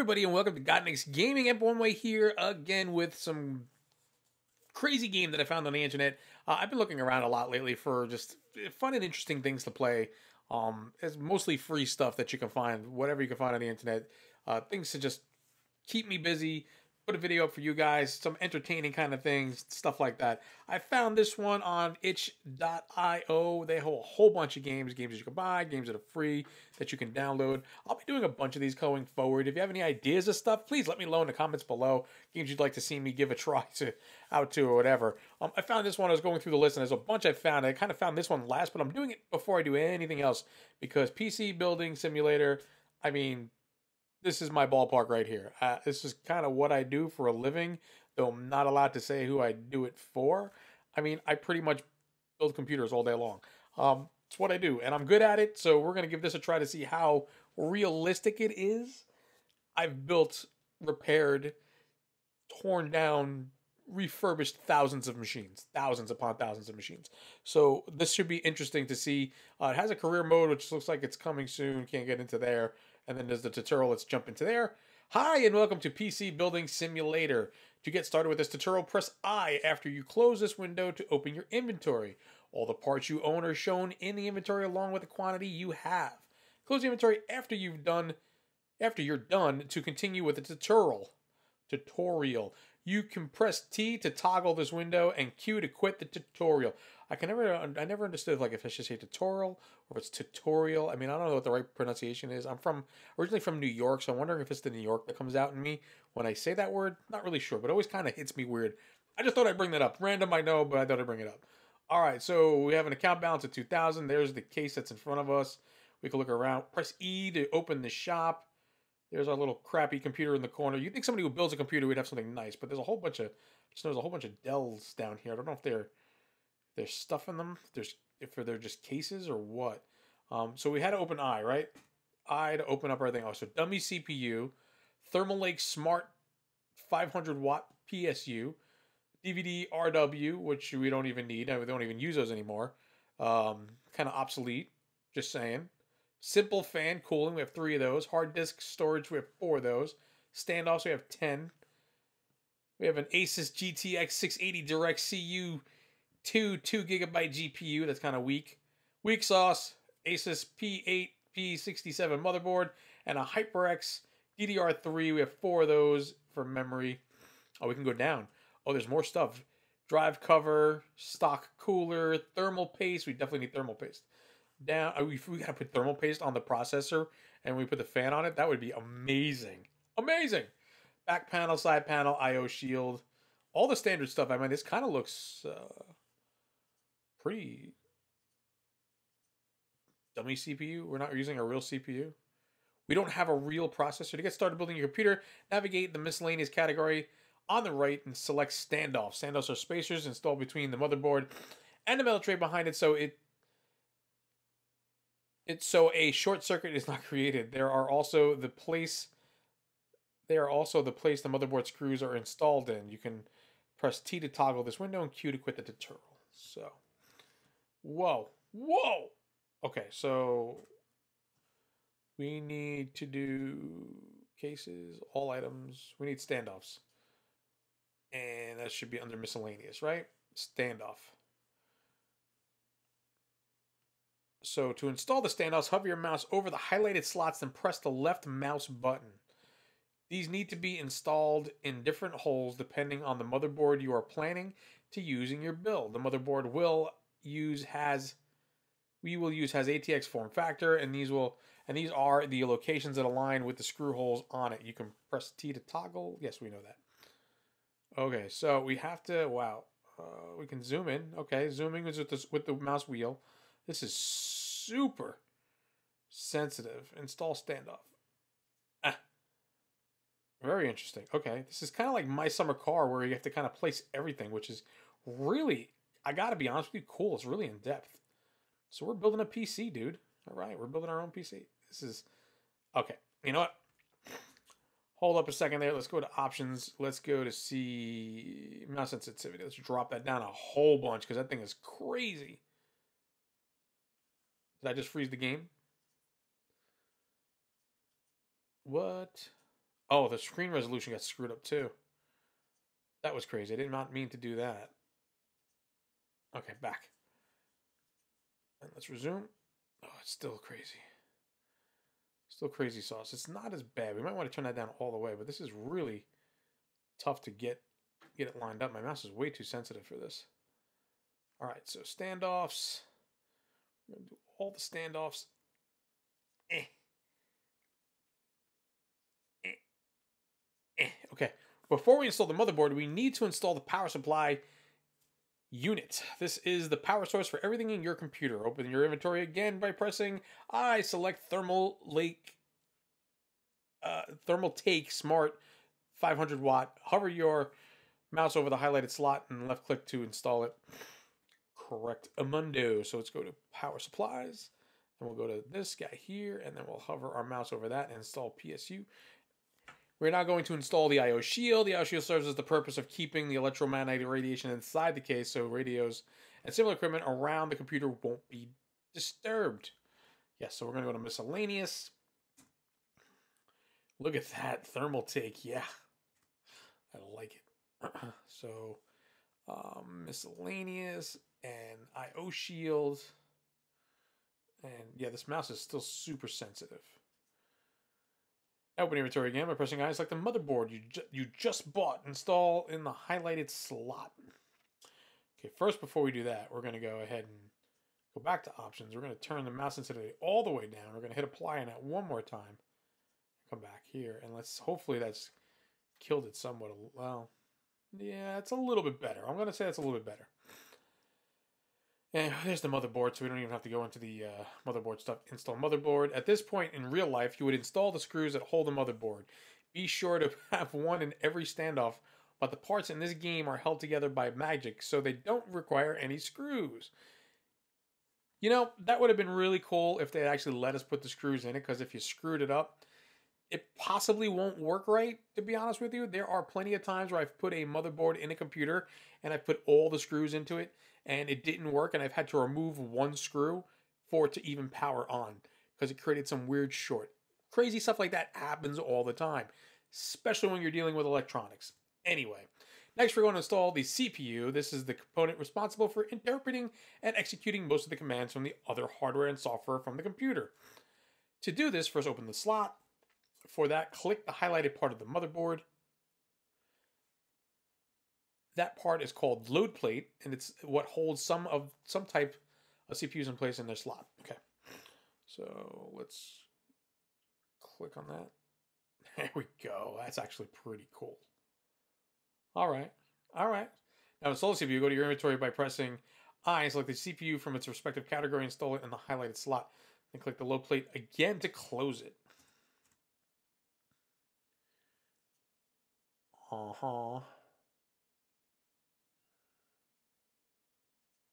everybody, and welcome to Godnick's Gaming. Amp One Way here again with some crazy game that I found on the internet. I've been looking around a lot lately for just fun and interesting things to play. It's mostly free stuff that you can find, whatever you can find on the internet. Things to just keep me busy, put a video up for you guys, some entertaining kind of things, stuff like that. I found this one on itch.io. They have a whole bunch of games that you can buy, games that are free that you can download. I'll be doing a bunch of these going forward. If you have any ideas of stuff, please let me know in the comments below. Games you'd like to see me give a try out to or whatever. I found this one. I was going through the list and there's a bunch I found. I kind of found this one last, but I'm doing it before I do anything else because PC building simulator, I mean, this is my ballpark right here. This is kind of what I do for a living, though I'm not allowed to say who I do it for. I mean, I pretty much build computers all day long. It's what I do, and I'm good at it, so we're going to give this a try to see how realistic it is. I've built, repaired, torn down, refurbished thousands of machines, thousands upon thousands of machines. So this should be interesting to see. It has a career mode, which looks like it's coming soon. Can't get into there. And then there's the tutorial. Let's jump into there. Hi, and welcome to PC Building Simulator. To get started with this tutorial, press I after you close this window to open your inventory. All the parts you own are shown in the inventory along with the quantity you have. Close the inventory after you're done to continue with the tutorial. You can press T to toggle this window and Q to quit the tutorial. I never understood like if I should say tutorial or if it's tutorial. I mean, I don't know what the right pronunciation is. I'm originally from New York, so I'm wondering if it's the New York that comes out in me when I say that word. Not really sure, but it always kind of hits me weird. I just thought I'd bring that up. Random, I know, but I thought I'd bring it up. All right, so we have an account balance of 2,000. There's the case that's in front of us. We can look around. Press E to open the shop. There's our little crappy computer in the corner. You'd think somebody who builds a computer would have something nice, but there's a whole bunch of Dells down here. I don't know if there's stuff in them. If they're just cases or what. So we had to open I, right? I to open up everything else. So dummy CPU, Thermal Lake Smart 500 watt PSU, DVD RW, which we don't even need. We don't even use those anymore. Kind of obsolete. Just saying. Simple fan cooling, we have 3 of those. Hard disk storage, we have 4 of those. Standoffs, we have 10. We have an Asus GTX 680 Direct CU 2 GB GPU, that's kind of weak. Weak sauce, Asus P8 P67 motherboard, and a HyperX DDR3. We have 4 of those for memory. Oh, we can go down. Oh, there's more stuff. Drive cover, stock cooler, thermal paste. We definitely need thermal paste. Down, if we gotta put thermal paste on the processor and we put the fan on it, that would be amazing. Amazing. Back panel, side panel, IO shield, all the standard stuff. I mean, this kind of looks pretty dummy CPU. We're not using a real CPU. We don't have a real processor. To get started building your computer, navigate the miscellaneous category on the right and select standoffs. Standoffs are spacers installed between the motherboard and the metal tray behind it, so a short circuit is not created. They are also the place the motherboard screws are installed in. You can press T to toggle this window and Q to quit the tutorial. So, whoa. Okay, so we need to do cases, all items. We need standoffs. And that should be under miscellaneous, right? Standoff. So to install the standoffs, hover your mouse over the highlighted slots and press the left mouse button. These need to be installed in different holes depending on the motherboard you are planning to use in your build. The motherboard we will use has ATX form factor, and these are the locations that align with the screw holes on it. You can press T to toggle. Yes, we know that. Okay, so we have to. Wow, we can zoom in. Okay, zooming is with the mouse wheel. This is super sensitive. Install standoff. Very interesting. Okay, this is kind of like My Summer Car where you have to kind of place everything, which is really, I gotta be honest with you, cool. It's really in depth. So we're building a PC, dude. All right, we're building our own PC. This is, okay, you know what? Hold up a second there. Let's go to options. Let's go to see mouse sensitivity. Let's drop that down a whole bunch because that thing is crazy. Did I just freeze the game? What? Oh, the screen resolution got screwed up too. That was crazy. I did not mean to do that. Okay, back. And let's resume. Oh, it's still crazy. Still crazy sauce. It's not as bad. We might want to turn that down all the way, but this is really tough to get it lined up. My mouse is way too sensitive for this. All right, so standoffs. We're going to do all the standoffs. Okay, before we install the motherboard, we need to install the power supply unit. This is the power source for everything in your computer. Open your inventory again by pressing I. Select Thermal Take Smart 500 watt. Hover your mouse over the highlighted slot and left click to install it. Correct Amundo. So let's go to power supplies and we'll go to this guy here and then we'll hover our mouse over that and install PSU. We're now going to install the I/O shield. The I/O shield serves as the purpose of keeping the electromagnetic radiation inside the case so radios and similar equipment around the computer won't be disturbed. Yes, so we're going to go to miscellaneous. Look at that thermal take. Yeah, I like it. So miscellaneous and I/O shield. And yeah, this mouse is still super sensitive. Open inventory again by pressing I. Select the motherboard you just bought. Install in the highlighted slot. Okay, first before we do that, we're going to go ahead and go back to options. We're going to turn the mouse sensitivity all the way down. We're going to hit apply on that one more time. Come back here and let's hopefully that's killed it somewhat. Well, yeah, it's a little bit better. I'm going to say it's a little bit better. And there's the motherboard, so we don't even have to go into the motherboard stuff. Install motherboard. At this point in real life, you would install the screws that hold the motherboard. Be sure to have one in every standoff, but the parts in this game are held together by magic, so they don't require any screws. You know, that would have been really cool if they had actually let us put the screws in it, because if you screwed it up, it possibly won't work right, to be honest with you. There are plenty of times where I've put a motherboard in a computer, and I've put all the screws into it, and it didn't work, and I've had to remove one screw for it to even power on because it created some weird short. Crazy stuff like that happens all the time, especially when you're dealing with electronics. Anyway, next we're going to install the CPU. This is the component responsible for interpreting and executing most of the commands from the other hardware and software from the computer. To do this, first open the slot. For that, click the highlighted part of the motherboard. That part is called load plate, and it's what holds some type of CPUs in place in their slot. Okay, so let's click on that. There we go. That's actually pretty cool. All right. Now install the CPU. Go to your inventory by pressing I and select the CPU from its respective category. Install it in the highlighted slot. Then click the load plate again to close it.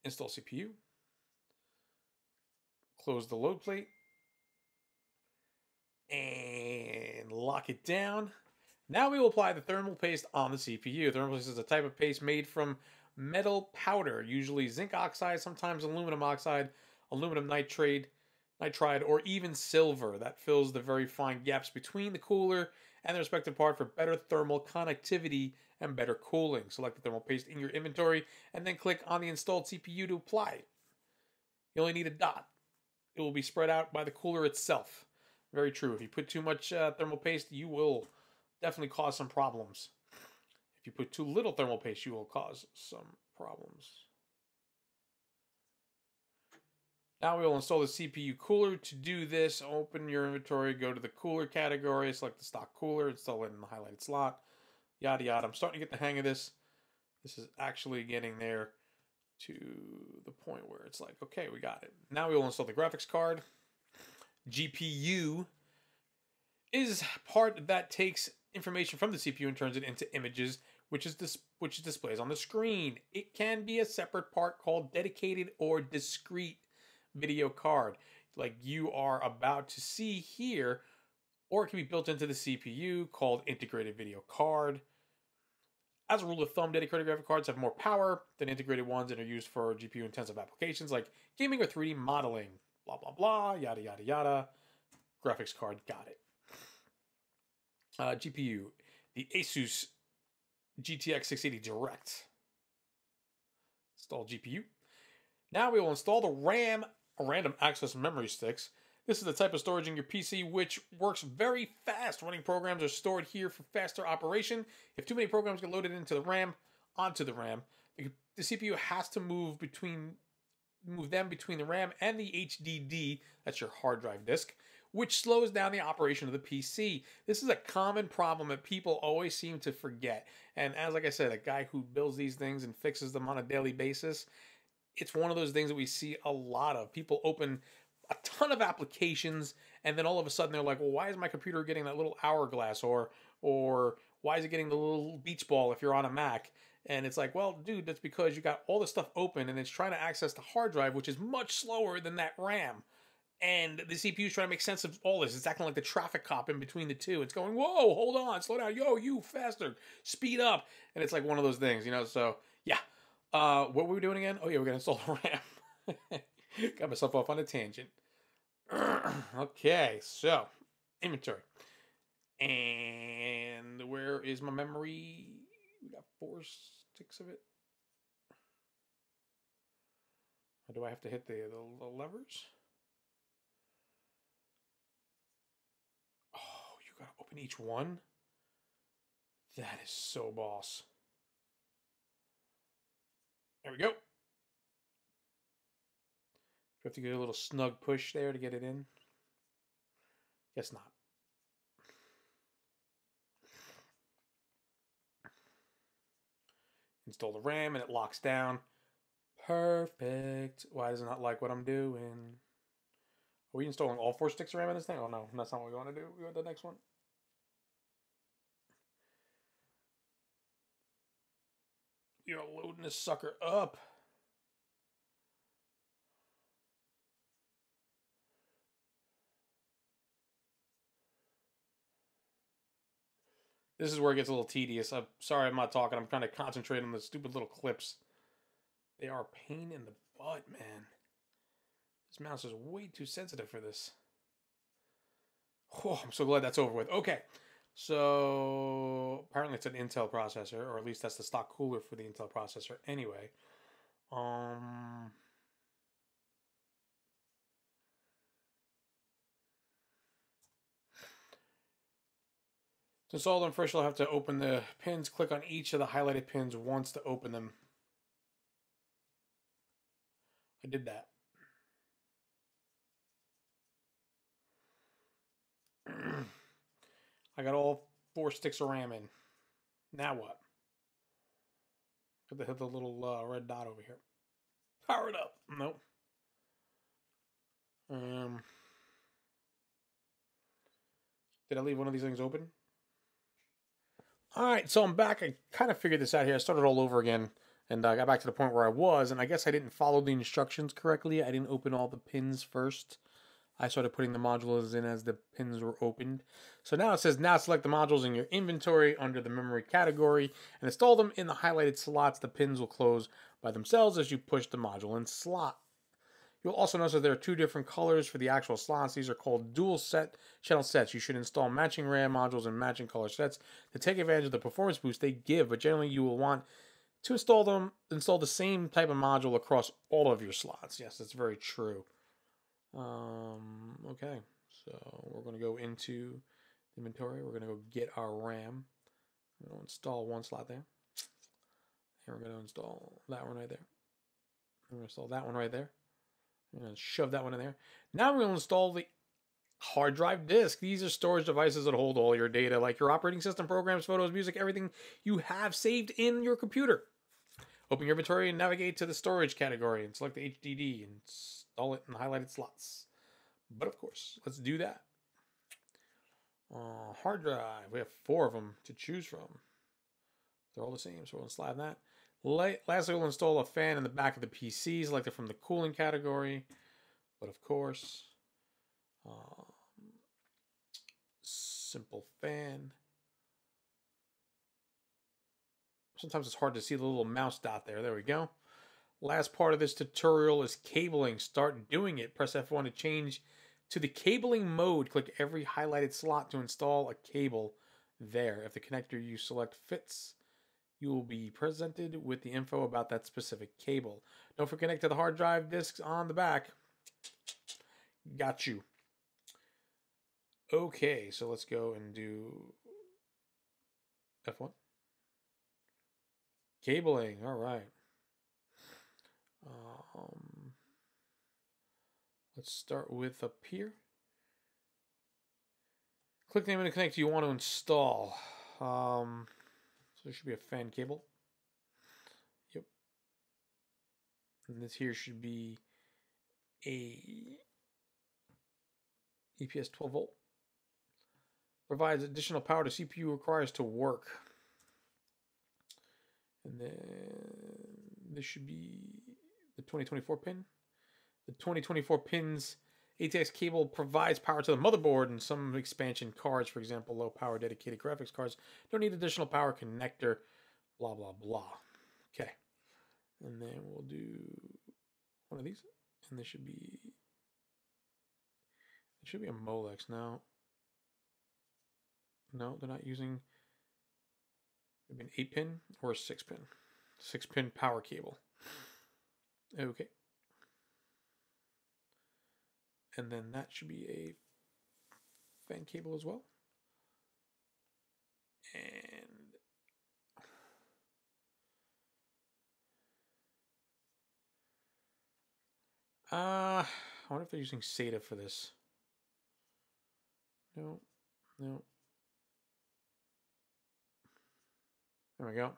Install CPU. Close the load plate. And lock it down. Now we will apply the thermal paste on the CPU. Thermal paste is a type of paste made from metal powder, usually zinc oxide, sometimes aluminum oxide, aluminum nitride, or even silver that fills the very fine gaps between the cooler and the respective part for better thermal conductivity and better cooling. Select the thermal paste in your inventory and then click on the installed CPU to apply it. You only need a dot. It will be spread out by the cooler itself. Very true. If you put too much thermal paste, you will definitely cause some problems. If you put too little thermal paste, you will cause some problems. Now we will install the CPU cooler. To do this, open your inventory, go to the cooler category, select the stock cooler, install it in the highlighted slot, yada yada. I'm starting to get the hang of this. This is actually getting there to the point where it's like, okay, we got it. Now we will install the graphics card. GPU is part that takes information from the CPU and turns it into images, which displays on the screen. It can be a separate part called dedicated or discrete video card, like you are about to see here, or it can be built into the CPU called integrated video card. As a rule of thumb, dedicated graphic cards have more power than integrated ones and are used for GPU intensive applications like gaming or 3D modeling. Blah blah blah, yada yada yada. Graphics card, got it. GPU, the Asus GTX 680 Direct. Install GPU. Now we will install the RAM, random access memory sticks. This is the type of storage in your PC which works very fast. Running programs are stored here for faster operation. If too many programs get loaded into the RAM, onto the RAM, the CPU has to move them between the RAM and the HDD, that's your hard drive disk, which slows down the operation of the PC. This is a common problem that people always seem to forget. And as like I said, a guy who builds these things and fixes them on a daily basis, it's one of those things that we see a lot of. People open a ton of applications and then all of a sudden they're like, well, why is my computer getting that little hourglass, or why is it getting the little beach ball if you're on a Mac? And it's like, well, dude, that's because you got all this stuff open and it's trying to access the hard drive, which is much slower than that RAM. And the CPU is trying to make sense of all this. It's acting like the traffic cop in between the two. It's going, whoa, hold on, slow down. Yo, you faster, speed up. And it's like one of those things, you know? So, yeah. What were we doing again? Oh, yeah, we're going to install the RAM. Got myself off on a tangent. Okay, so, inventory. And where is my memory? We got 4 sticks of it. Or do I have to hit the levers? Oh, you gotta open each one? That is so boss. There we go. Do we have to get a little snug push there to get it in? Guess not. Install the RAM and it locks down. Perfect. Why does it not like what I'm doing? Are we installing all 4 sticks of RAM in this thing? Oh no, that's not what we want to do. We want the next one. We are loading this sucker up. This is where it gets a little tedious. I'm sorry I'm not talking. I'm trying to concentrate on the stupid little clips. They are a pain in the butt, man. This mouse is way too sensitive for this. Oh, I'm so glad that's over with. Okay. So, apparently it's an Intel processor, or at least that's the stock cooler for the Intel processor anyway. To install them, first you'll have to open the pins. Click on each of the highlighted pins once to open them. I did that. I got all 4 sticks of RAM in. Now what? Got to hit the little red dot over here. Power it up. Nope. Did I leave one of these things open? Alright, so I'm back. I kind of figured this out here. I started all over again. And I got back to the point where I was. And I guess I didn't follow the instructions correctly. I didn't open all the pins first. I started putting the modules in as the pins were opened. So now it says, now select the modules in your inventory under the memory category and install them in the highlighted slots. The pins will close by themselves as you push the module in slot. You'll also notice that there are 2 different colors for the actual slots. These are called dual set channel sets. You should install matching RAM modules and matching color sets to take advantage of the performance boost they give, but generally you will want to install the same type of module across all of your slots. Yes, that's very true. Okay, so we're going to go into inventory. We're going to go get our RAM. We're going to install 1 slot there. And we're going to install that one right there. We're going to install that one right there. I'm going to shove that one in there. Now we're going to install the hard drive disk. These are storage devices that hold all your data, like your operating system, programs, photos, music, everything you have saved in your computer. Open your inventory and navigate to the storage category and select the HDD and install it in the highlighted slots. But of course, let's do that. Hard drive. We have 4 of them to choose from. They're all the same, so we'll slide that. Lastly, we'll install a fan in the back of the PC, selected from the cooling category. But of course, simple fan. Sometimes it's hard to see the little mouse dot there. There we go. Last part of this tutorial is cabling. Start doing it. Press F1 to change to the cabling mode. Click every highlighted slot to install a cable. there. If the connector you select fits, you will be presented with the info about that specific cable. Don't forget to connect to the hard drive discs on the back. Got you. Okay, so let's go and do F1. Cabling, all right. Let's start with up here. Click the name of the connector you want to install. So there should be a fan cable. Yep. And this here should be a EPS 12 volt. Provides additional power to CPU requires to work. And then this should be the 2024 pin. The 2024 pins ATX cable provides power to the motherboard, and some expansion cards, for example, low power dedicated graphics cards, don't need additional power connector, blah, blah, blah. Okay. And then we'll do one of these. And this should be, it should be a Molex now. No, they're not using maybe an 8-pin or a 6-pin. 6-pin power cable. Okay. And then that should be a fan cable as well. And I wonder if they're using SATA for this. No, no. There we go.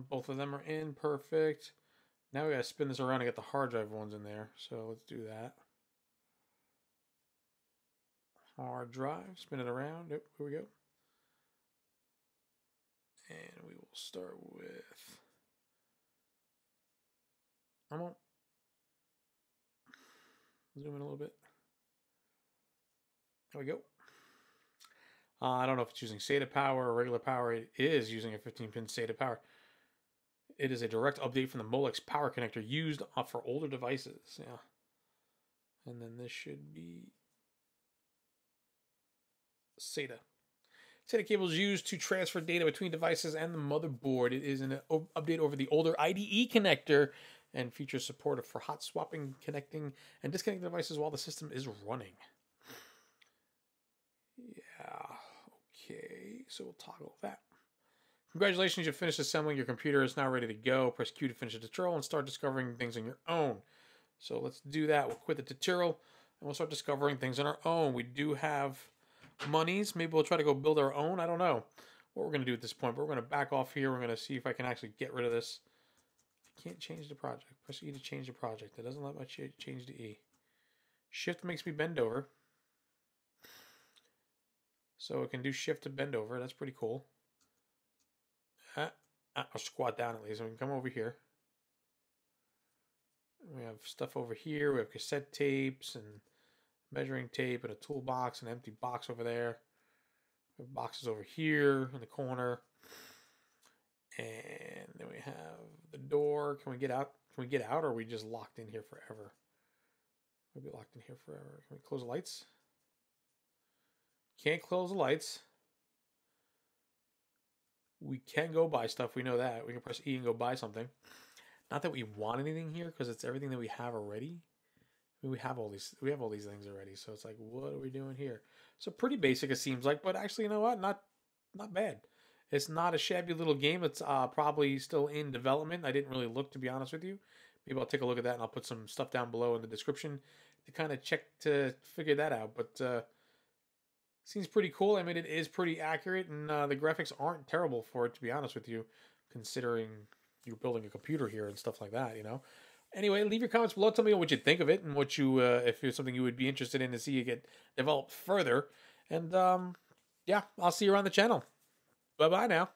Both of them are in, perfect. Now we gotta spin this around and get the hard drive ones in there. So let's do that. Hard drive, spin it around. Yep, here we go. And we will start with. I'm on. Zoom in a little bit. There we go. I don't know if it's using SATA power or regular power. It is using a 15-pin SATA power. It is a direct update from the Molex power connector used for older devices. Yeah. And then this should be SATA. SATA cable is used to transfer data between devices and the motherboard. It is an update over the older IDE connector and features support for hot swapping, connecting, and disconnecting devices while the system is running. Yeah. Okay, so we'll toggle that. Congratulations, you've finished assembling. Your computer is now ready to go. Press Q to finish the tutorial and start discovering things on your own. So let's do that. We'll quit the tutorial and we'll start discovering things on our own. We do have monies. Maybe we'll try to go build our own. I don't know what we're going to do at this point, but we're going to back off here. We're going to see if I can actually get rid of this. I can't change the project. Press E to change the project. It doesn't let me change to E. Shift makes me bend over. So it can do shift to bend over. That's pretty cool. I'll squat down at least. We can come over here. We have stuff over here. We have cassette tapes and measuring tape and a toolbox, an empty box over there. We have boxes over here in the corner. And then we have the door. Can we get out? Can we get out, or are we just locked in here forever? We'll be locked in here forever. Can we close the lights? Can't close the lights. We can go buy stuff. We know that. We can press E and go buy something. Not that we want anything here, because it's everything that we have already. I mean, we have all these things already. So it's like, what are we doing here? So pretty basic, it seems like. But actually, you know what? Not bad. It's not a shabby little game. It's probably still in development. I didn't really look, to be honest with you. Maybe I'll take a look at that, and I'll put some stuff down below in the description to kind of check to figure that out. But seems pretty cool. I mean, it is pretty accurate, and the graphics aren't terrible for it, to be honest with you, considering you're building a computer here and stuff like that, you know. Anyway, leave your comments below. Tell me what you think of it and what you, if it's something you would be interested in to see it get developed further. And yeah, I'll see you around the channel. Bye-bye now.